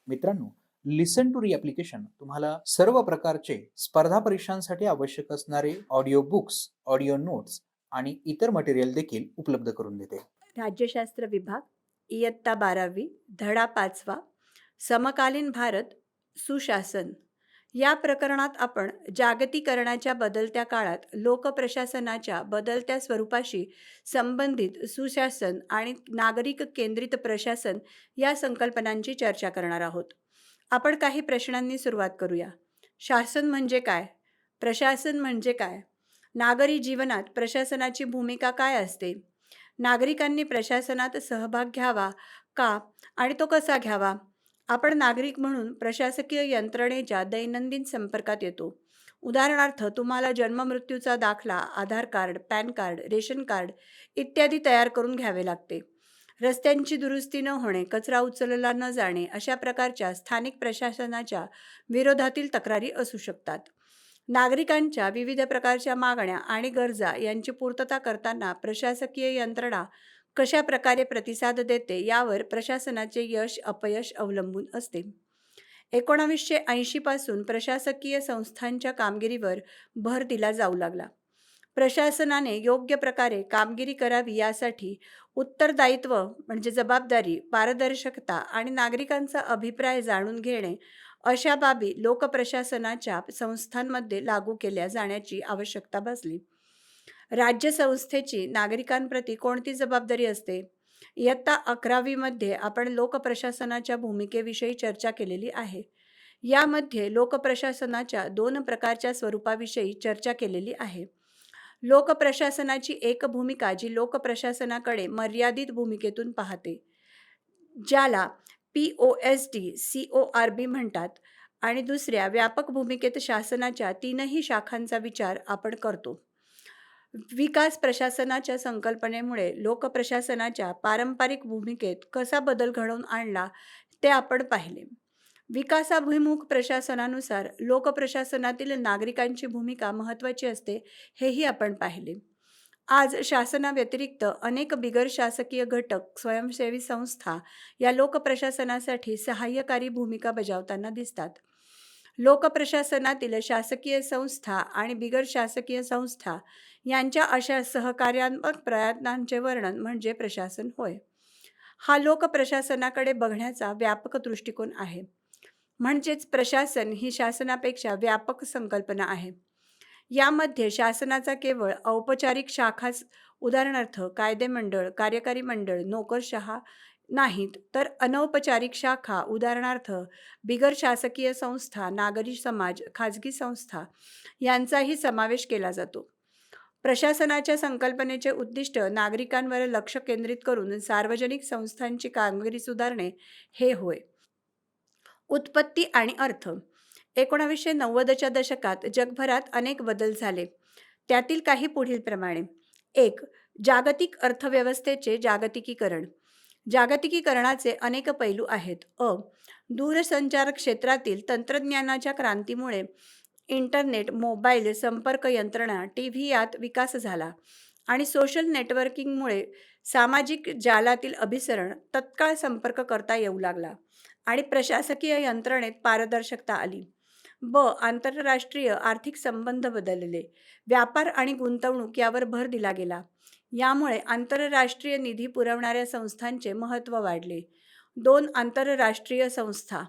मित्रांनो, लिसन टू री ॲप्लिकेशन तुम्हाला सर्व प्रकारचे स्पर्धा परीक्षांसाठी आवश्यक असणारे ऑडिओ बुक्स, ऑडिओ नोट्स आणि इतर मटेरियल देखील उपलब्ध करून देते. राज्यशास्त्र विभाग, इयत्ता 12वी, धडा 5वा, समकालीन भारत, सुशासन. या प्रकरणात आपण जागतिकीकरणाच्या बदलत्या काळात लोकप्रशासनाच्या बदलत्या स्वरूपाशी संबंधित सुशासन आणि नागरिक केंद्रित प्रशासन या संकल्पनांची चर्चा करणार आहोत. आपण काही प्रश्नांनी सुरुवात करूया. शासन म्हणजे काय? प्रशासन म्हणजे काय? नागरी जीवनात प्रशासनाची भूमिका काय असते? नागरिकांनी प्रशासनात सहभाग घ्यावा का आणि तो कसा घ्यावा? आपण नागरिक म्हणून प्रशासकीय यंत्रणेच्या दैनंदिन संपर्कात येतो. उदाहरणार्थ, तुम्हाला जन्ममृत्यूचा दाखला, Aadhaar card, PAN card, ration card इत्यादी तयार करून घ्यावे लागते. रस्त्यांची दुरुस्ती न होणे, कचरा उचलला न जाणे अशा प्रकारच्या स्थानिक प्रशासनाच्या विरोधातील तक्रारी असू शकतात. नागरिकांच्या विविध प्रकारच्या मागण्या आणि गरजा यांची पूर्तता करताना प्रशासकीय यंत्रणा कशा प्रकारे प्रतिसाद देते यावर प्रशासनाचे यश अपयश अवलंबून असते. 1980 पासून प्रशासकीय संस्थांच्या कामगिरीवर भर दिला जाऊ लागला. प्रशासनाने योग्य प्रकारे कामगिरी करावी यासाठी उत्तरदायित्व म्हणजे जबाबदारी, पारदर्शकता आणि नागरिकांचा अभिप्राय जाणून घेणे अशा बाबी लोकप्रशासनाच्या संस्थांमध्ये लागू केल्या जाण्याची आवश्यकता भासली. राज्य संस्थेची नागरिकांप्रती कोणती जबाबदारी असते? इयत्ता 11वी मध्ये आपण लोकप्रशासनाच्या भूमिकेविषयी चर्चा केलेली आहे. यामध्ये लोकप्रशासनाच्या 2 प्रकारच्या स्वरूपाविषयी चर्चा केलेली आहे. लोकप्रशासनाची एक भूमिका जी लोकप्रशासनाकडे मर्यादित भूमिकेतून पाहते, ज्याला POSD, CORB म्हणतात, आणि दुसऱ्या व्यापक भूमिकेत शासनाच्या 3ही शाखांचा विचार आपण करतो. विकास प्रशासनाच्या संकल्पनेमुळे लोकप्रशासनाच्या पारंपरिक भूमिकेत कसा बदल घडवून आणला ते आपण पाहिले. विकासाभिमुख प्रशासनानुसार लोकप्रशासनातील नागरिकांची भूमिका महत्त्वाची असते हेही आपण पाहिले. आज शासनाव्यतिरिक्त अनेक बिगर शासकीय घटक, स्वयंसेवी संस्था या लोकप्रशासनासाठी सहाय्यकारी भूमिका बजावताना दिसतात. लोकप्रशासनातील शासकीय संस्था आणि बिगर शासकीय संस्था यांच्या अशा सहकार्यात्मक प्रयत्नांचे वर्णन म्हणजे प्रशासन होय. हा लोकप्रशासनाकडे बघण्याचा व्यापक दृष्टिकोन आहे. म्हणजेच प्रशासन ही शासनापेक्षा व्यापक संकल्पना आहे. यामध्ये शासनाचा केवळ औपचारिक शाखाच, उदाहरणार्थ कायदेमंडळ, कार्यकारी मंडळ, नोकरशहा नाहीत, तर अनौपचारिक शाखा, उदाहरणार्थ बिगर शासकीय संस्था, नागरी समाज, खाजगी संस्था यांचाही समावेश केला जातो. प्रशासनाच्या संकल्पनेचे उद्दिष्ट नागरिकांवर लक्ष केंद्रित करून सार्वजनिक संस्थांची कामगिरी सुधारणे हे होय. उत्पत्ती आणि अर्थ. 1990च्या दशकात जगभरात अनेक बदल झाले. त्यातील काही पुढीलप्रमाणे. 1. जागतिक अर्थव्यवस्थेचे जागतिकीकरण. जागतिकीकरणाचे अनेक पैलू आहेत. दूरसंचार क्षेत्रातील तंत्रज्ञानाच्या क्रांतीमुळे इंटरनेट, मोबाईल संपर्क यंत्रणा, TV यात विकास झाला आणि सोशल नेटवर्किंगमुळे सामाजिक जालातील अभिसरण तत्काळ संपर्क करता येऊ लागला आणि प्रशासकीय यंत्रणेत पारदर्शकता आली. आंतरराष्ट्रीय आर्थिक संबंध बदलले. व्यापार आणि गुंतवणूक यावर भर दिला गेला. यामुळे आंतरराष्ट्रीय निधी पुरवणाऱ्या संस्थांचे महत्त्व वाढले. 2. आंतरराष्ट्रीय संस्था.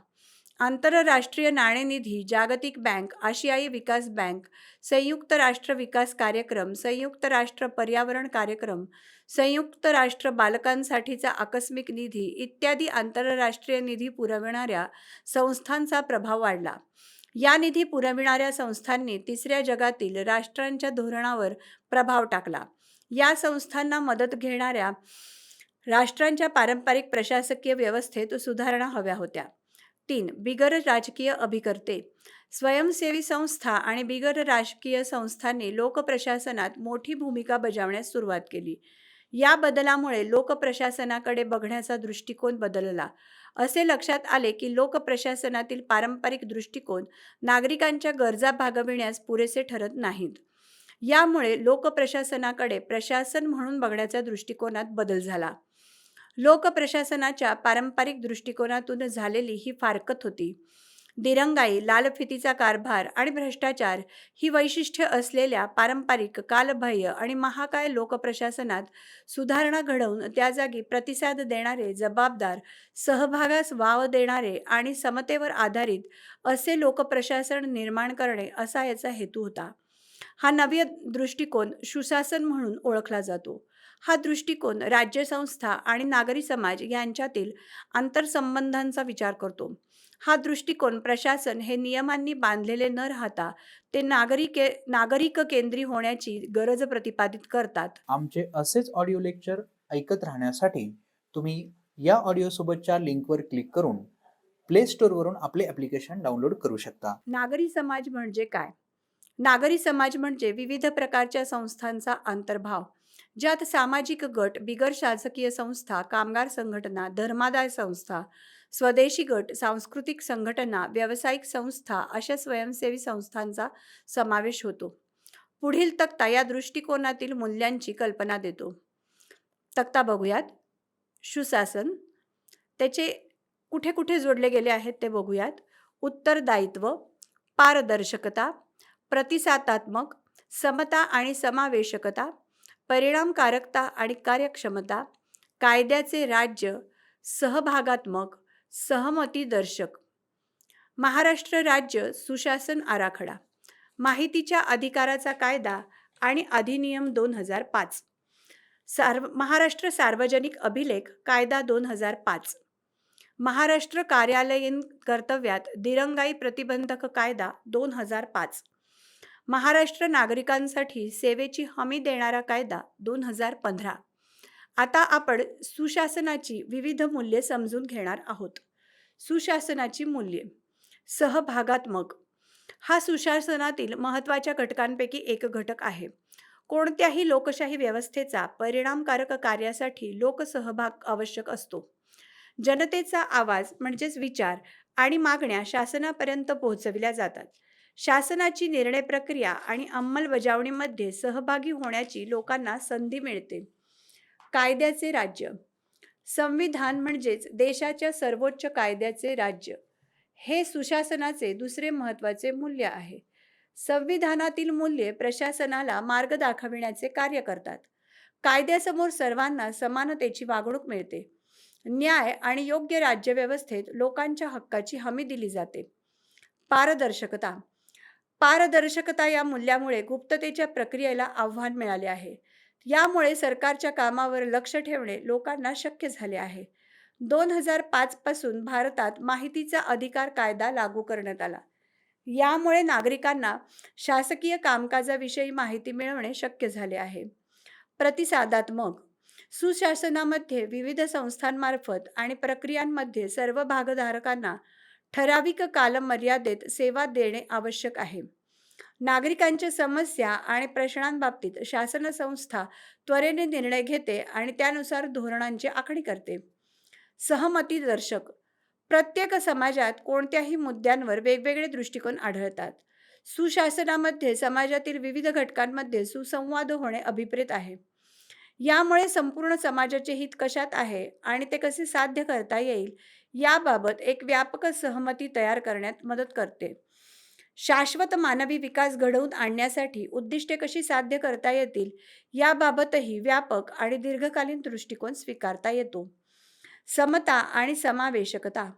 आंतरराष्ट्रीय नाणेनिधी, जागतिक बँक, आशियाई विकास बँक, संयुक्त राष्ट्र विकास कार्यक्रम, संयुक्त राष्ट्र पर्यावरण कार्यक्रम, संयुक्त राष्ट्र बालकांसाठीचा आकस्मिक निधी इत्यादी आंतरराष्ट्रीय निधी पुरविणाऱ्या संस्थांचा प्रभाव वाढला. या निधी पुरविणाऱ्या संस्थांनी तिसऱ्या जगातील राष्ट्रांच्या धोरणावर प्रभाव टाकला. या संस्थांना मदत घेणाऱ्या राष्ट्रांच्या पारंपरिक प्रशासकीय व्यवस्थेत सुधारणा हव्या होत्या. 3. बिगर राजकीय अभिकर्ते. स्वयंसेवी संस्था आणि बिगर राजकीय संस्थांनी लोकप्रशासनात मोठी भूमिका बजावण्यास सुरुवात केली. या बदलामुळे लोकप्रशासनाकडे बघण्याचा दृष्टिकोन बदलला. असे लक्षात आले की लोकप्रशासनातील पारंपरिक दृष्टिकोन नागरिकांच्या गरजा भागविण्यास पुरेसे ठरत नाहीत. यामुळे लोकप्रशासनाकडे प्रशासन म्हणून बघण्याच्या दृष्टिकोनात बदल झाला. लोकप्रशासनाच्या पारंपरिक दृष्टिकोनातून झालेली ही फारकत होती. दिरंगाई, लालफितीचा कारभार आणि भ्रष्टाचार ही वैशिष्ट्य असलेल्या पारंपरिक, कालबाह्य आणि महाकाय लोकप्रशासनात सुधारणा घडवून त्या जागी प्रतिसाद देणारे, जबाबदार, सहभागास वाव देणारे आणि समतेवर आधारित असे लोकप्रशासन निर्माण करणे असा याचा हेतू होता. हा नवीन दृष्टिकोन सुशासन म्हणून ओळखला जातो. हा दृष्टिकोन राज्यसंस्था आणि नागरी समाज यांच्यातील आंतरसंबंधांचा विचार करतो. हा दृष्टिकोन प्रशासन हे नियमांनी बांधलेले न राहता ते नागरिक केंद्री होण्याची गरज प्रतिपादित करतात. आमचे असेच ऑडिओ लेक्चर ऐकत राहण्यासाठी तुम्ही या ऑडिओ सोबतच्या लिंकवर क्लिक करून प्ले स्टोअरवरून आपले ॲप्लिकेशन डाउनलोड करू शकता. नागरी समाज म्हणजे काय? नागरी समाज म्हणजे विविध प्रकारच्या संस्थांचा अंतर्भाव, ज्यात सामाजिक गट, बिगर शासकीय संस्था, कामगार संघटना, धर्मादाय संस्था, स्वदेशी गट, सांस्कृतिक संघटना, व्यावसायिक संस्था अशा स्वयंसेवी संस्थांचा समावेश होतो. पुढील तक्ता या दृष्टिकोनातील मूल्यांची कल्पना देतो. तक्ता बघूयात. सुशासन, त्याचे कुठे कुठे जोडले गेले आहेत ते बघूयात. उत्तरदायित्व, पारदर्शकता, प्रतिसादात्मक, समता आणि समावेशकता, परिणामकारकता आणि कार्यक्षमता, कायद्याचे राज्य, सहभागात्मक, सहमतीदर्शक. महाराष्ट्र राज्य सुशासन आराखडा, माहितीच्या अधिकाराचा कायदा आणि अधिनियम 2005, महाराष्ट्र सार्वजनिक अभिलेख कायदा 2005, महाराष्ट्र कार्यालयीन कर्तव्यात दिरंगाई प्रतिबंधक कायदा 2005, महाराष्ट्र नागरिकांसाठी सेवेची हमी देणारा कायदा 2015. आता आपण सुशासनाची विविध मूल्ये समजून घेणार आहोत. सुशासनाची मूल्ये. सहभागात्मक, हा सुशासनातील महत्त्वाच्या घटकांपैकी एक घटक आहे. कोणत्याही लोकशाही व्यवस्थेचा परिणामकारक कार्यासाठी लोकसहभाग आवश्यक असतो. जनतेचा आवाज म्हणजेच विचार आणि मागण्या शासनापर्यंत पोहोचविल्या जातात. शासनाची निर्णय प्रक्रिया आणि अंमलबजावणीमध्ये सहभागी होण्याची लोकांना संधी मिळते. कायद्याचे राज्य. संविधान म्हणजेच देशाच्या सर्वोच्च कायद्याचे राज्य हे सुशासनाचे दुसरे महत्त्वाचे मूल्य आहे. संविधानातील मूल्ये प्रशासनाला मार्ग दाखविण्याचे कार्य करतात. कायद्यासमोर सर्वांना समानतेची वागणूक मिळते. न्याय आणि योग्य राज्यव्यवस्थेत लोकांच्या हक्काची हमी दिली जाते. पारदर्शकता. पारदर्शकता या मूल्यामुळे गुप्ततेच्या प्रक्रियेला आव्हान मिळाले आहे. यामुळे सरकारच्या कामावर लक्ष ठेवणे लोकांना शक्य झाले आहे. 2005 पासून भारतात माहितीचा अधिकार कायदा लागू करण्यात आला. यामुळे नागरिकांना शासकीय कामकाजाविषयी माहिती मिळवणे शक्य झाले आहे. प्रतिसादात्मक. सुशासनामध्ये विविध संस्थांमार्फत आणि प्रक्रियांमध्ये सर्व भागधारकांना ठराविक कालमर्यादेत सेवा देणे आवश्यक आहे. नागरिकांच्या समस्या आणि प्रश्नांबाबतीत शासन संस्था त्वरेने निर्णय घेते आणि त्यानुसार धोरणांची आखणी करते. सहमतीदर्शक. प्रत्येक समाजात कोणत्याही मुद्द्यांवर वेगवेगळे दृष्टिकोन आढळतात. सुशासनामध्ये समाजातील विविध घटकांमध्ये सुसंवाद होणे अभिप्रेत आहे. यामुळे संपूर्ण समाजाचे हित कशात आहे आणि ते कसे साध्य करता येईल याबाबत एक व्यापक सहमती तयार करण्यात मदत करते. शाश्वत मानवी विकास घडवून आणण्यासाठी उद्दिष्टे कशी साध्य करता येतील याबाबतही व्यापक आणि दीर्घकालीन दृष्टिकोन स्वीकारता येतो. समता आणि समावेशकता.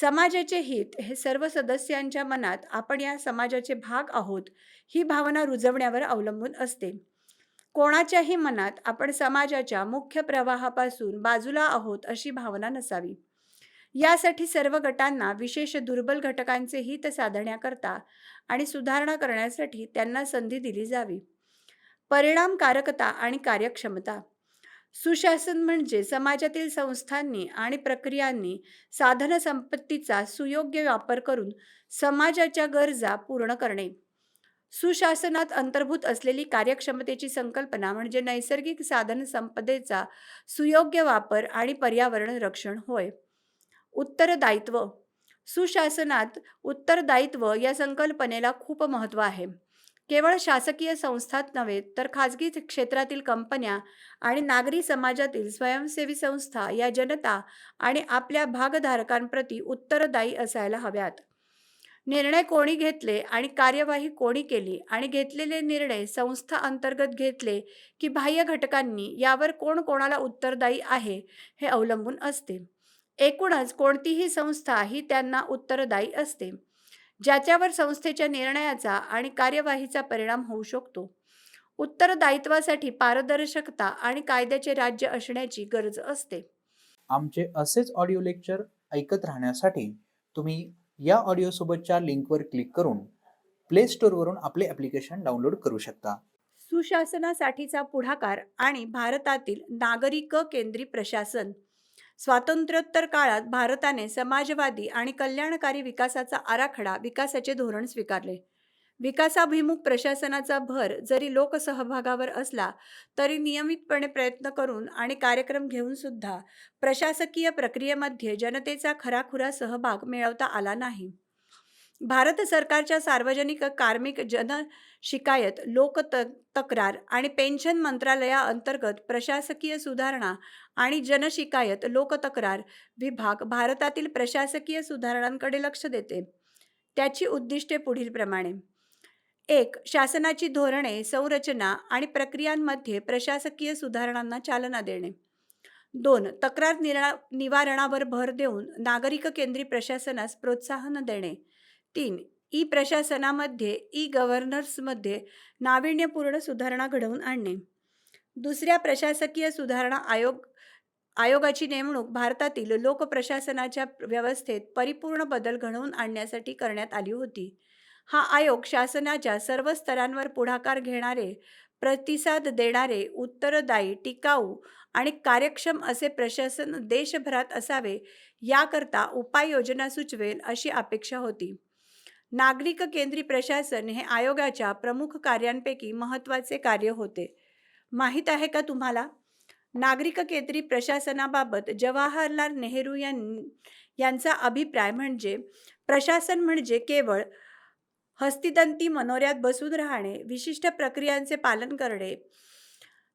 समाजाचे हित हे सर्व सदस्यांच्या मनात आपण या समाजाचे भाग आहोत ही भावना रुजवण्यावर अवलंबून असते. कोणाच्याही मनात आपण समाजाच्या मुख्य प्रवाहापासून बाजूला आहोत अशी भावना नसावी. यासाठी सर्व गटांना, विशेष दुर्बल घटकांचे हित साधण्याकरता आणि सुधारणा करण्यासाठी त्यांना संधी दिली जावी. परिणामकारकता आणि कार्यक्षमता. सुशासन म्हणजे समाजातील संस्थांनी आणि प्रक्रियांनी साधनसंपत्तीचा सुयोग्य वापर करून समाजाच्या गरजा पूर्ण करणे. सुशासनात अंतर्भूत असलेली कार्यक्षमतेची संकल्पना म्हणजे नैसर्गिक साधनसंपदेचा सुयोग्य वापर आणि पर्यावरण रक्षण होय. उत्तरदायित्व. सुशासनात उत्तरदायित्व या संकल्पनेला खूप महत्त्व आहे. केवळ शासकीय संस्थाच नव्हे तर खाजगी क्षेत्रातील कंपन्या आणि नागरी समाजातील स्वयंसेवी संस्था या जनता आणि आपल्या भागधारकांप्रती उत्तरदायी असायला हव्यात. निर्णय कोणी घेतले आणि कार्यवाही कोणी केली आणि घेतलेले निर्णय संस्था अंतर्गत घेतले की बाह्य घटकांनी यावर कोण कोणाला उत्तरदायी आहे हे अवलंबून असते. एकूणच कोणतीही संस्था ही त्यांना उत्तरदायी असते, ज्याच्यावर संस्थेच्या निर्णयाचा आणि कार्यवाहीचा परिणाम होऊ शकतो. उत्तरदायित्वासाठी पारदर्शकता आणि कायद्याचे राज्य असण्याची गरज असते. आमचे असेच ऑडिओ लेक्चर ऐकत राहण्यासाठी तुम्ही या ऑडिओसोबतच्या लिंकवर क्लिक करून प्ले स्टोअरवरून आपले ॲप्लिकेशन डाउनलोड करू शकता. सुशासनासाठीचा पुढाकार आणि भारतातील नागरिक केंद्री प्रशासन. स्वातंत्र्योत्तर काळात भारताने समाजवादी आणि कल्याणकारी विकासाचा आराखडा विकासाचे धोरण स्वीकारले. विकासाभिमुख प्रशासनाचा भर जरी लोकसहभागावर असला तरी नियमितपणे प्रयत्न करून आणि कार्यक्रम घेऊन सुद्धा प्रशासकीय प्रक्रियेमध्ये जनतेचा खराखुरा सहभाग मिळवता आला नाही. भारत सरकारच्या सार्वजनिक कार्मिक जन शिकायत तक्रार आणि पेन्शन मंत्रालयाअंतर्गत प्रशासकीय सुधारणा आणि जनशिकायत लोकतक्रार विभाग भारतातील प्रशासकीय सुधारणांकडे लक्ष देते. त्याची उद्दिष्टे पुढीलप्रमाणे: 1. शासनाची धोरणे, संरचना आणि प्रक्रियांमध्ये प्रशासकीय सुधारणांना चालना देणे. 2. तक्रार निवारणावर भर देऊन नागरिक केंद्री प्रशासनास प्रोत्साहन देणे. 3. ई प्रशासनामध्ये गव्हर्नन्समध्ये नाविन्यपूर्ण सुधारणा घडवून आणणे. दुसऱ्या प्रशासकीय सुधारणा आयोगाची नेमणूक भारतातील लोकप्रशासनाच्या व्यवस्थेत परिपूर्ण बदल घडवून आणण्यासाठी करण्यात आली होती. हा आयोग शासनाच्या सर्व स्तरांवर पुढाकार घेणारे, प्रतिसाद देणारे, उत्तरदायी, टिकाऊ आणि कार्यक्षम असे प्रशासन देशभरात असावे याकरता उपाययोजना सुचवेल अशी अपेक्षा होती. नागरिक केंद्री प्रशासन हे आयोगाच्या प्रमुख कार्यांपैकी महत्त्वाचे कार्य होते. माहीत आहे का तुम्हाला? नागरिक केंद्री प्रशासनाबाबत जवाहरलाल नेहरू यांचा अभिप्राय म्हणजे प्रशासन म्हणजे केवळ हस्तिदंती मनोऱ्यात बसून राहणे, विशिष्ट प्रक्रियांचे पालन करणे,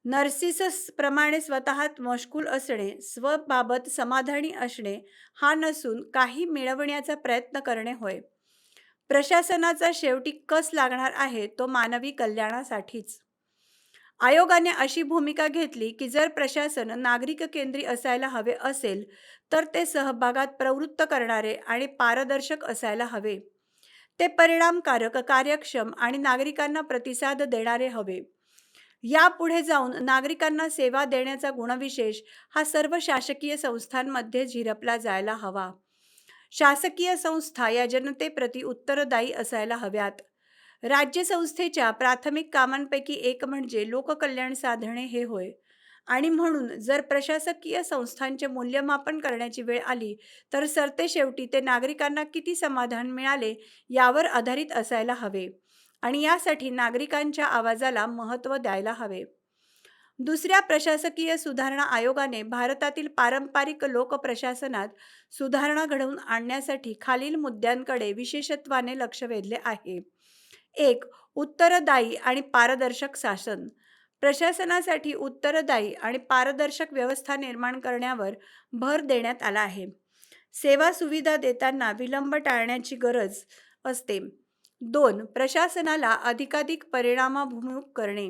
नर्सिसप्रमाणे स्वतःत मशगूल असणे, स्वबाबत समाधानी असणे हा नसून काही मिळवण्याचा प्रयत्न करणे होय. प्रशासनाचा शेवटी कस लागणार आहे तो मानवी कल्याणासाठीच. आयोगाने अशी भूमिका घेतली की जर प्रशासन नागरिक केंद्री असायला हवे असेल तर ते सहभागात प्रवृत्त करणारे आणि पारदर्शक असायला हवे. ते परिणामकारक, कार्यक्षम आणि नागरिकांना प्रतिसाद देणारे हवे. यापुढे जाऊन नागरिकांना सेवा देण्याचा गुणविशेष हा सर्व शासकीय संस्थांमध्ये झिरपला जायला हवा. शासकीय संस्था या जनतेप्रती उत्तरदायी असायला हव्यात. राज्यसंस्थेच्या प्राथमिक कामांपैकी एक म्हणजे लोककल्याण साधणे हे होय. आणि म्हणून जर प्रशासकीय संस्थांचे मूल्यमापन करण्याची वेळ आली तर सरतेशेवटी ते नागरिकांना किती समाधान मिळाले यावर आधारित असायला हवे आणि यासाठी नागरिकांच्या आवाजाला महत्त्व द्यायला हवे. दुसऱ्या प्रशासकीय सुधारणा आयोगाने भारतातील पारंपरिक लोकप्रशासनात सुधारणा घडवून आणण्यासाठी खालील मुद्द्यांकडे विशेषत्वाने लक्ष वेधले आहे. 1. उत्तरदायी आणि पारदर्शक शासन. प्रशासनासाठी उत्तरदायी आणि पारदर्शक व्यवस्था निर्माण करण्यावर भर देण्यात आला आहे. सेवा सुविधा देताना विलंब टाळण्याची गरज असते. 2. प्रशासनाला अधिकाधिक परिणामाभिमुख करणे.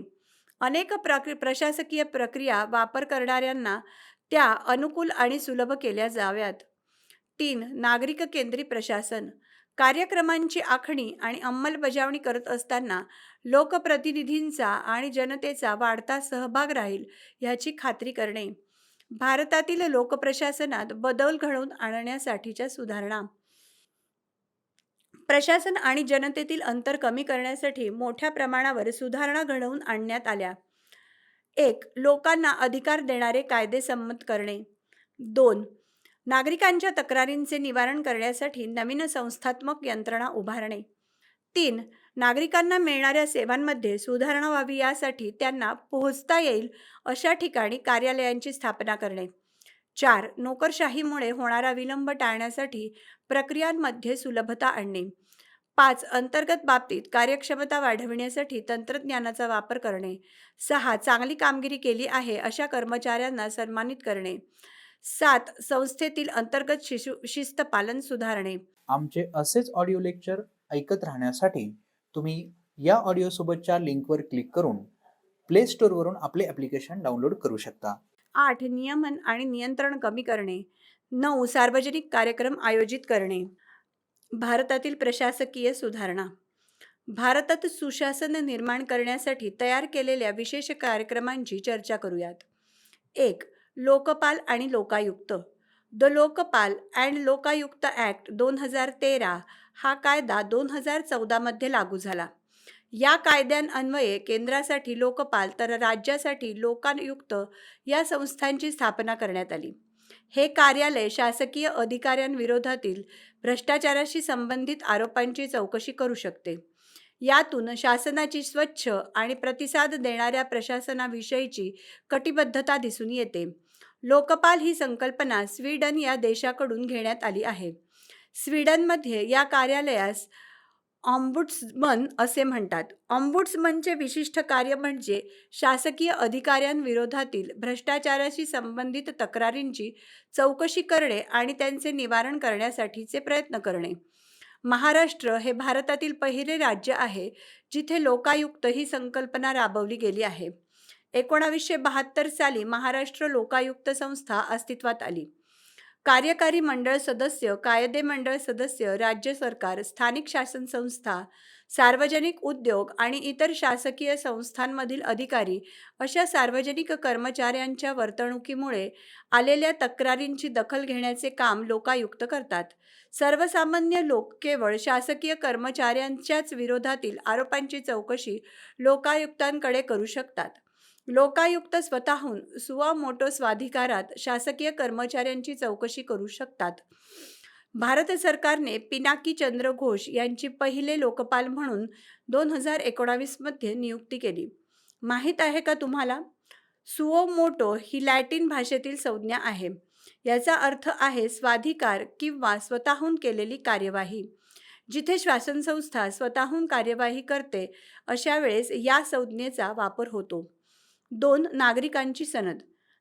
अनेक प्रशासकीय प्रक्रिया वापर करणाऱ्यांना त्या अनुकूल आणि सुलभ केल्या जाव्यात. 3. नागरिक केंद्री प्रशासन. कार्यक्रमांची आखणी आणि अंमलबजावणी करत असताना लोकप्रतिनिधींचा आणि जनतेचा वाढता सहभाग राहील याची खात्री करणे. भारतातील लोकप्रशासनात बदल घडवून आणण्यासाठीच्या सुधारणा. प्रशासन आणि जनतेतील अंतर कमी करण्यासाठी मोठ्या प्रमाणावर सुधारणा घडवून आणण्यात आल्या. 1. लोकांना अधिकार देणारे कायदे संमत करणे. 2. नागरिकांच्या तक्रारींचे निवारण करण्यासाठी नवीन संस्थात्मक यंत्रणा उभारणे. 3. नागरिकांना मिळणाऱ्या सेवांमध्ये सुधारणा व्हावी यासाठी त्यांना पोहोचता येईल अशा ठिकाणी कार्यालयांची स्थापना करणे. 4. नोकरशाहीमुळे होणारा विलंब टाळण्यासाठी प्रक्रियांमध्ये सुलभता आणणे. 5. अंतर्गत बाबतीत कार्यक्षमता वाढविण्यासाठी तंत्रज्ञानाचा वापर करणे. 6. चांगली कामगिरी केली आहे अशा कर्मचाऱ्यांना सन्मानित करणे. 7. संस्थेतील अंतर्गत शिस्त पालन सुधारणे. आमचे असेच ऑडिओ लेक्चर ऐकत राहण्यासाठी तुम्ही या ऑडिओसोबतच्या लिंकवर क्लिक करून प्ले स्टोअरवरून आपले ॲप्लिकेशन डाउनलोड करू शकता. 8. नियमन आणि नियंत्रण कमी करणे. 9. सार्वजनिक कार्यक्रम आयोजित करणे. भारतातील प्रशासकीय सुधारणा. भारतात सुशासन निर्माण करण्यासाठी तयार केलेल्या विशेष कार्यक्रमांची चर्चा करूयात. 1. लोकपाल आणि Lokayukta. The Lokpal and Lokayukta act 2013 हा कायदा 2014 मध्ये लागू झाला. या कायद्यान्वये केंद्रासाठी लोकपाल तर राज्यासाठी लोकायुक्त या संस्थांची स्थापना करण्यात आली. हे कार्यालय शासकीय अधिकाऱ्यांविरोधातील भ्रष्टाचाराशी संबंधित आरोपांची चौकशी करू शकते. यातून शासनाची स्वच्छ आणि प्रतिसाद देणाऱ्या प्रशासनाविषयीची कटिबद्धता दिसून येते. लोकपाल ही संकल्पना स्वीडन या देशाकडून घेण्यात आली आहे. स्वीडनमध्ये या कार्यालयास ऑम्बुड्समन असे म्हणतात. ऑम्बुड्समनचे विशिष्ट कार्य म्हणजे शासकीय अधिकाऱ्यांविरोधातील भ्रष्टाचाराशी संबंधित तक्रारींची चौकशी करणे आणि त्यांचे निवारण करण्यासाठीचे प्रयत्न करणे. महाराष्ट्र हे भारतातील पहिले राज्य आहे जिथे लोकायुक्त ही संकल्पना राबवली गेली आहे. 1972 साली महाराष्ट्र लोकायुक्त संस्था अस्तित्वात आली. कार्यकारी मंडळ सदस्य, कायदे मंडळ सदस्य, राज्य सरकार, स्थानिक शासन संस्था, सार्वजनिक उद्योग आणि इतर शासकीय संस्थांमधील अधिकारी अशा सार्वजनिक कर्मचाऱ्यांच्या वर्तणुकीमुळे आलेल्या तक्रारींची दखल घेण्याचे काम लोकायुक्त करतात. सर्वसामान्य लोक केवळ शासकीय कर्मचाऱ्यांच्याच विरोधातील आरोपांची चौकशी लोकायुक्तांकडे करू शकतात. लोकायुक्त स्वतःहून सुओ मोटो स्वाधिकारात शासकीय कर्मचाऱ्यांची चौकशी करू शकतात. भारत सरकारने पिनाकी चंद्र घोष यांची पहिले लोकपाल म्हणून 2019 मध्ये नियुक्ती केली. माहीत आहे का तुम्हाला? सुओ मोटो ही लॅटिन भाषेतील संज्ञा आहे. याचा अर्थ आहे स्वाधिकार किंवा स्वतःहून केलेली कार्यवाही. जिथे शासनसंस्था स्वतःहून कार्यवाही करते अशा वेळेस या संज्ञेचा वापर होतो. 2. नागरिकांची सनद.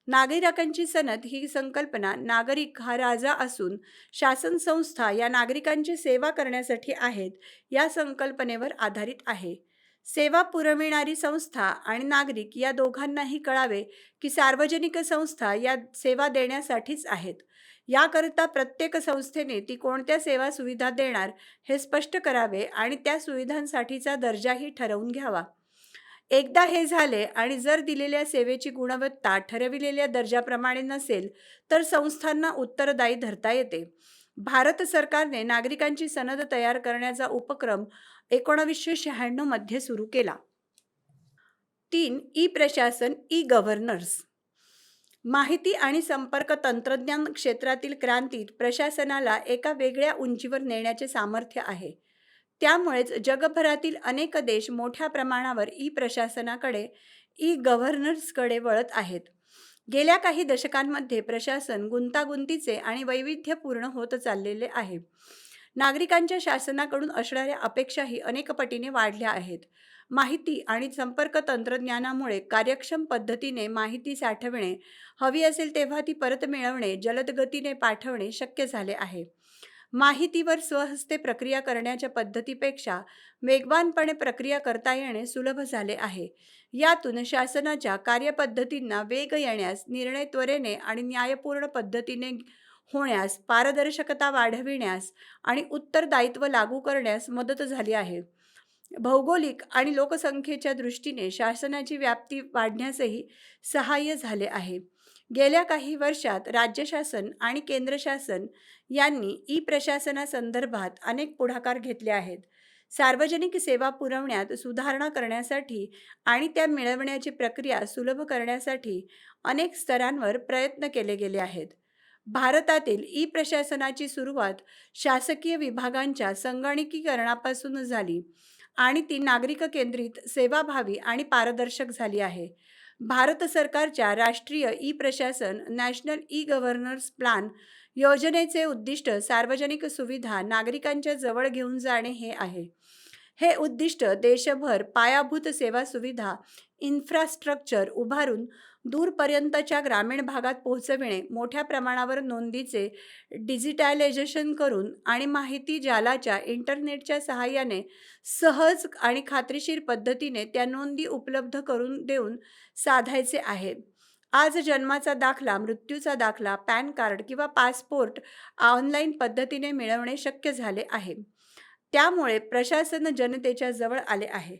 नागरिकांची सनद ही संकल्पना नागरिक हा राजा असून शासन संस्था या नागरिकांची सेवा करण्यासाठी आहेत या संकल्पनेवर आधारित आहे. सेवा पुरविणारी संस्था आणि नागरिक या दोघांनाही कळावे की सार्वजनिक संस्था या सेवा देण्यासाठीच आहेत. याकरिता प्रत्येक संस्थेने ती कोणत्या सेवा सुविधा देणार हे स्पष्ट करावे आणि त्या सुविधांसाठीचा दर्जाही ठरवून घ्यावा. एकदा हे झाले आणि जर दिलेल्या सेवेची गुणवत्ता ठरविलेल्या दर्जाप्रमाणे नसेल तर संस्थांना उत्तरदायी धरता येते. भारत सरकारने नागरिकांची सनद तयार करण्याचा उपक्रम 1996 मध्ये सुरू केला. 3. ई प्रशासन, ई गव्हर्नन्स. माहिती आणि संपर्क तंत्रज्ञान क्षेत्रातील क्रांतीत प्रशासनाला एका वेगळ्या उंचीवर नेण्याचे सामर्थ्य आहे. त्यामुळेच जगभरातील अनेक देश मोठ्या प्रमाणावर ई प्रशासनाकडे, ई गव्हर्नन्सकडे वळत आहेत. गेल्या काही दशकांमध्ये प्रशासन गुंतागुंतीचे आणि वैविध्यपूर्ण होत चाललेले आहे. नागरिकांच्या शासनाकडून असणाऱ्या अपेक्षाही अनेक पटीने वाढल्या आहेत. माहिती आणि संपर्क तंत्रज्ञानामुळे कार्यक्षम पद्धतीने माहिती साठवणे, हवी असेल तेव्हा ती परत मिळवणे, जलद गतीने पाठवणे शक्य झाले आहे. माहितीवर स्वहस्ते प्रक्रिया करण्याच्या पद्धतीपेक्षा वेगवानपणे प्रक्रिया करता येणे सुलभ झाले आहे. यातून शासनाच्या कार्यपद्धतींना वेग येण्यास, निर्णय त्वरेने आणि न्यायपूर्ण पद्धतीने होण्यास, पारदर्शकता वाढविण्यास आणि उत्तरदायित्व लागू करण्यास मदत झाली आहे. भौगोलिक आणि लोकसंख्येच्या दृष्टीने शासनाची व्याप्ती वाढण्यासही सहाय्य झाले आहे. गेल्या काही वर्षात राज्य शासन आणि केंद्र शासन यांनी ई प्रशासनासंदर्भात अनेक पुढाकार घेतले आहेत. सार्वजनिक सेवा पुरवण्यात सुधारणा करण्यासाठी आणि त्या मिळवण्याची प्रक्रिया सुलभ करण्यासाठी अनेक स्तरांवर प्रयत्न केले गेले आहेत. भारतातील ई प्रशासनाची सुरुवात शासकीय विभागांच्या संगणकीकरणापासून झाली आणि ती नागरिक केंद्रित, सेवाभावी आणि पारदर्शक झाली आहे. भारत सरकारच्या राष्ट्रीय ई प्रशासन, नॅशनल ई गव्हर्नन्स प्लॅन योजनेचे उद्दिष्ट सार्वजनिक सुविधा नागरिकांच्या जवळ घेऊन जाणे हे आहे. हे उद्दिष्ट देशभर पायाभूत सेवा सुविधा इन्फ्रास्ट्रक्चर उभारून दूरपर्यंतच्या ग्रामीण भागात पोहोचविणे, मोठ्या प्रमाणावर नोंदीचे डिजिटलायझेशन करून आणि माहिती जालाच्या इंटरनेटच्या सहाय्याने सहज आणि खात्रीशीर पद्धतीने त्या नोंदी उपलब्ध करून देऊन साधायचे आहे. आज जन्माचा दाखला, मृत्यूचा दाखला, पॅन कार्ड किंवा पासपोर्ट ऑनलाईन पद्धतीने मिळवणे शक्य झाले आहे. त्यामुळे प्रशासन जनतेच्या जवळ आले आहे.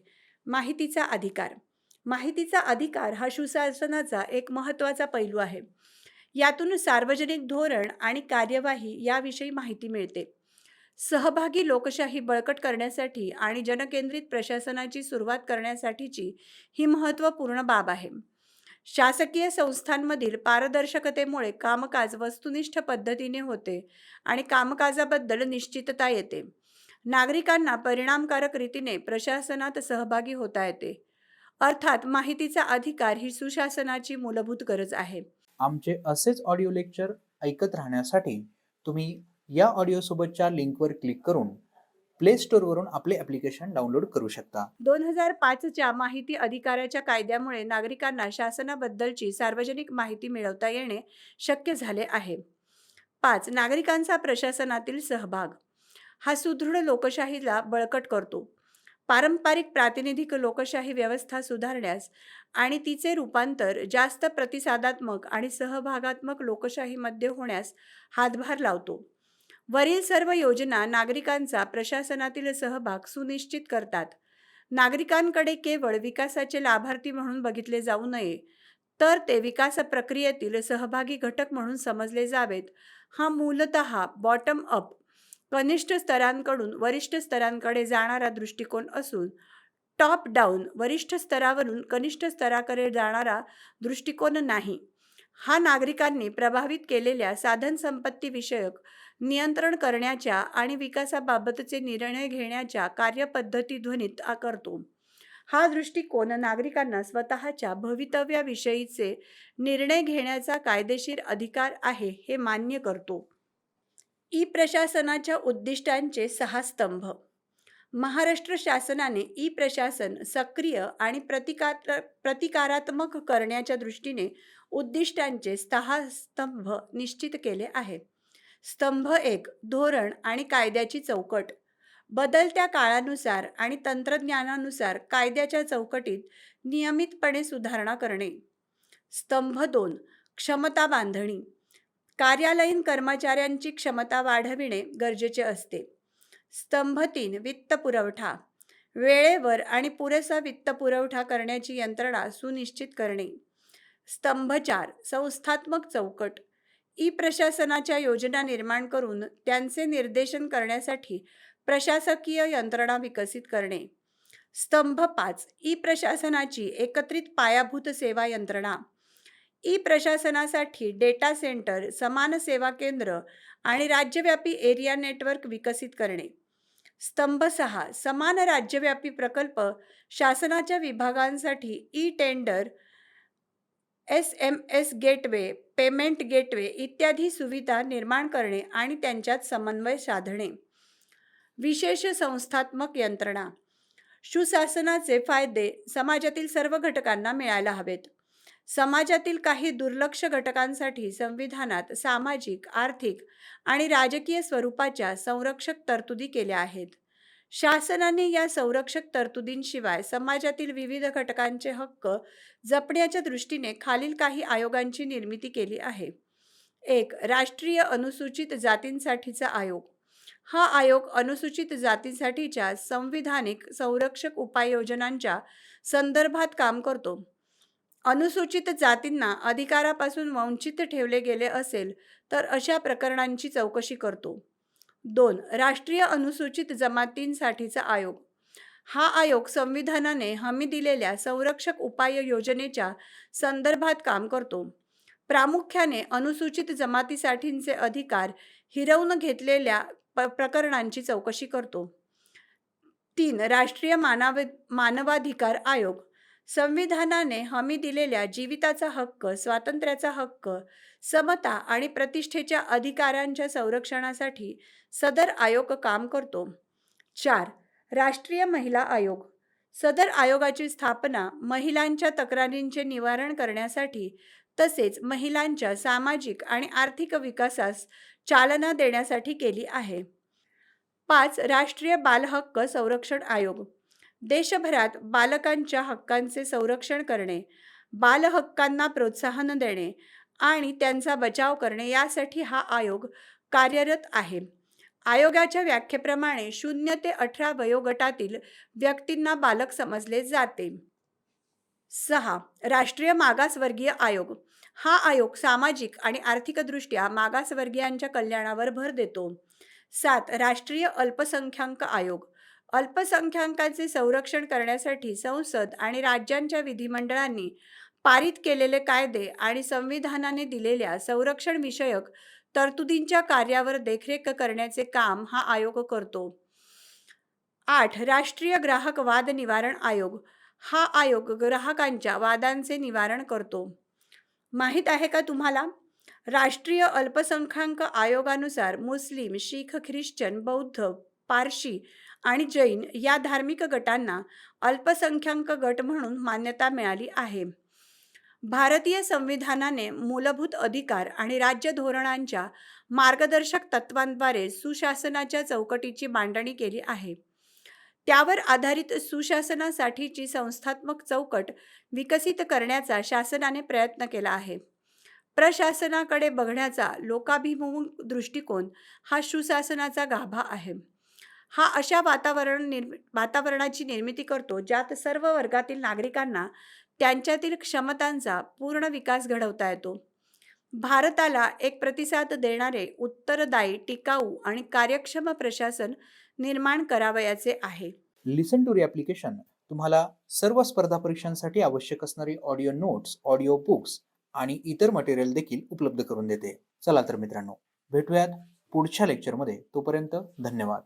माहितीचा अधिकार. माहितीचा अधिकार हा सुशासनाचा एक महत्त्वाचा पैलू आहे. यातून सार्वजनिक धोरण आणि कार्यवाही याविषयी माहिती मिळते. सहभागी लोकशाही बळकट करण्यासाठी आणि जनकेंद्रित प्रशासनाची सुरुवात करण्यासाठीची ही महत्त्वपूर्ण बाब आहे. शासकीय संस्थांमधील पारदर्शकतेमुळे कामकाज वस्तुनिष्ठ पद्धतीने होते आणि कामकाजाबद्दल निश्चितता येते. नागरिकांना परिणामकारक रीतीने प्रशासनात सहभागी होता येते. अर्थात माहितीचा अधिकार ही सुशासनाची मूलभूत गरज आहे. आमचे असेच ऑडिओ लेक्चर ऐकत राहण्यासाठी तुम्ही या ऑडिओसोबतच्या लिंकवर क्लिक करून प्ले स्टोअरवरून आपले ॲप्लिकेशन डाउनलोड करू शकता. 2005च्या माहिती अधिकाराच्या कायद्यामुळे नागरिकांना शासनाबद्दलची सार्वजनिक माहिती मिळवता येणे शक्य झाले आहे. 5. नागरिकांचा प्रशासनातील सहभाग. हा सुदृढ लोकशाहीला बळकट करतो. पारंपरिक प्रातिनिधिक लोकशाही व्यवस्था सुधारण्यास आणि तिचे रूपांतर जास्त प्रतिसादात्मक आणि सहभागात्मक लोकशाहीमध्ये होण्यास हातभार लावतो. वरील सर्व योजना नागरिकांचा प्रशासनातील सहभाग सुनिश्चित करतात. नागरिकांकडे केवळ विकासाचे लाभार्थी म्हणून बघितले जाऊ नये, तर ते विकास प्रक्रियेतील सहभागी घटक म्हणून समजले जावेत. हा मूलतः बॉटम अप, कनिष्ठ स्तरांकडून वरिष्ठ स्तरांकडे जाणारा दृष्टिकोन असून टॉप डाऊन, वरिष्ठ स्तरावरून कनिष्ठ स्तराकडे जाणारा दृष्टिकोन नाही. हा नागरिकांनी प्रभावित केलेल्या साधनसंपत्ती विषयक नियंत्रण करण्याच्या आणि विकासाबाबतचे निर्णय घेण्याच्या कार्यपद्धती ध्वनित करतो. हा दृष्टिकोन नागरिकांना स्वतःच्या भवितव्याविषयीचे निर्णय घेण्याचा कायदेशीर अधिकार आहे हे मान्य करतो. ई प्रशासनाच्या उद्दिष्टांचे 6 स्तंभ. महाराष्ट्र शासनाने ई प्रशासन सक्रिय आणि प्रतिकारात्मक करण्याच्या दृष्टीने उद्दिष्टांचे 6 स्तंभ निश्चित केले आहेत. स्तंभ 1. धोरण आणि कायद्याची चौकट. बदलत्या काळानुसार आणि तंत्रज्ञानानुसार कायद्याच्या चौकटीत नियमितपणे सुधारणा करणे. स्तंभ 2. क्षमता बांधणी. कार्यालयीन कर्मचाऱ्यांची क्षमता वाढविणे गरजेचे असते. स्तंभ 3. वित्तपुरवठा. वेळेवर आणि पुरेसा वित्तपुरवठा करण्याची यंत्रणा सुनिश्चित करणे. स्तंभ 4. संस्थात्मक चौकट. ई प्रशासनाच्या योजना निर्माण करून त्यांचे निर्देशन करण्यासाठी प्रशासकीय यंत्रणा विकसित करणे. स्तंभ 5. ई प्रशासनाची एकत्रित पायाभूत सेवा यंत्रणा. ई प्रशासनासाठी डेटा सेंटर, समान सेवा केंद्र आणि राज्यव्यापी एरिया नेटवर्क विकसित करणे. स्तंभ 6. समान राज्यव्यापी प्रकल्प शासनाच्या विभागांसाठी e tender, SMS gateway, payment gateway इत्यादी सुविधा निर्माण करणे आणि त्यांच्यात समन्वय साधणे. विशेष संस्थात्मक यंत्रणा. सुशासनाचे फायदे समाजातील सर्व घटकांना मिळायला हवेत. समाजातील काही दुर्लक्ष घटकांसाठी संविधानात सामाजिक, आर्थिक आणि राजकीय स्वरूपाच्या संरक्षक तरतुदी केल्या आहेत. शासनाने या संरक्षक तरतुदींशिवाय समाजातील विविध घटकांचे हक्क जपण्याच्या दृष्टीने खालील काही आयोगांची निर्मिती केली आहे. 1. राष्ट्रीय अनुसूचित जातींसाठीचा आयोग. हा आयोग अनुसूचित जातींसाठीच्या संविधानिक संरक्षक उपाययोजनांच्या संदर्भात काम करतो. अनुसूचित जातींना अधिकारापासून वंचित ठेवले गेले असेल तर अशा प्रकरणांची चौकशी करतो. 2. राष्ट्रीय अनुसूचित जमातींसाठीचा आयोग. हा आयोग संविधानाने हमी दिलेल्या संरक्षक उपाययोजनेच्या संदर्भात काम करतो. प्रामुख्याने अनुसूचित जमातीसाठीचे अधिकार हिरावून घेतलेल्या प्रकरणांची चौकशी करतो. 3. राष्ट्रीय मानवाधिकार आयोग. संविधानाने हमी दिलेल्या जीविताचा हक्क, स्वातंत्र्याचा हक्क, समता आणि प्रतिष्ठेच्या अधिकारांच्या संरक्षणासाठी सदर आयोग काम करतो. 4. राष्ट्रीय महिला आयोग. सदर आयोगाची स्थापना महिलांच्या तक्रारींचे निवारण करण्यासाठी तसेच महिलांच्या सामाजिक आणि आर्थिक विकासास चालना देण्यासाठी केली आहे. 5. राष्ट्रीय बालहक्क संरक्षण आयोग. देशभरात बालकांच्या हक्कांचे संरक्षण करणे, बालहक्कांना प्रोत्साहन देणे आणि त्यांचा बचाव करणे यासाठी हा आयोग कार्यरत आहे. आयोगाच्या व्याख्येप्रमाणे 0 ते 18 वयोगटातील व्यक्तींना बालक समजले जाते. 6. राष्ट्रीय मागासवर्गीय आयोग. हा आयोग सामाजिक आणि आर्थिकदृष्ट्या मागासवर्गीयांच्या कल्याणावर भर देतो. 7. राष्ट्रीय अल्पसंख्याक आयोग. अल्पसंख्याकांचे संरक्षण करण्यासाठी संसद आणि राज्यांच्या विधिमंडळांनी पारित केलेले कायदे आणि संविधानाने दिलेल्या संरक्षण विषयक तरतुदींच्या कार्यावर देखरेख करण्याचे काम हा आयोग करतो. 8. राष्ट्रीय ग्राहक वाद निवारण आयोग. हा आयोग ग्राहकांच्या वादांचे निवारण करतो. माहीत आहे का तुम्हाला? राष्ट्रीय अल्पसंख्याक आयोगानुसार मुस्लिम, शीख, ख्रिश्चन, बौद्ध, पारशी आणि जैन या धार्मिक गटांना अल्पसंख्याक गट म्हणून मान्यता मिळाली आहे. भारतीय संविधानाने मूलभूत अधिकार आणि राज्य धोरणांच्या मार्गदर्शक तत्वांद्वारे सुशासनाच्या चौकटीची मांडणी केली आहे. त्यावर आधारित सुशासनासाठीची संस्थात्मक चौकट विकसित करण्याचा शासनाने प्रयत्न केला आहे. प्रशासनाकडे बघण्याचा लोकाभिमुख दृष्टिकोन हा सुशासनाचा गाभा आहे. हा अशा वातावरणाची निर्मिती करतो ज्यात सर्व वर्गातील नागरिकांना त्यांच्यातील क्षमतांचा पूर्ण विकास घडवता येतो. भारताला एक प्रतिसाद देणारे, उत्तरदायी, टिकाऊ आणि कार्यक्षम प्रशासन निर्माण करावयाचे आहे. लिसन टू री ॲप्लिकेशन तुम्हाला सर्व स्पर्धा परीक्षांसाठी आवश्यक असणारी ऑडिओ नोट्स, ऑडिओ बुक्स आणि इतर मटेरियल देखील उपलब्ध करून देते. चला तर मित्रांनो, भेटूयात पुढच्या लेक्चरमध्ये. तोपर्यंत धन्यवाद.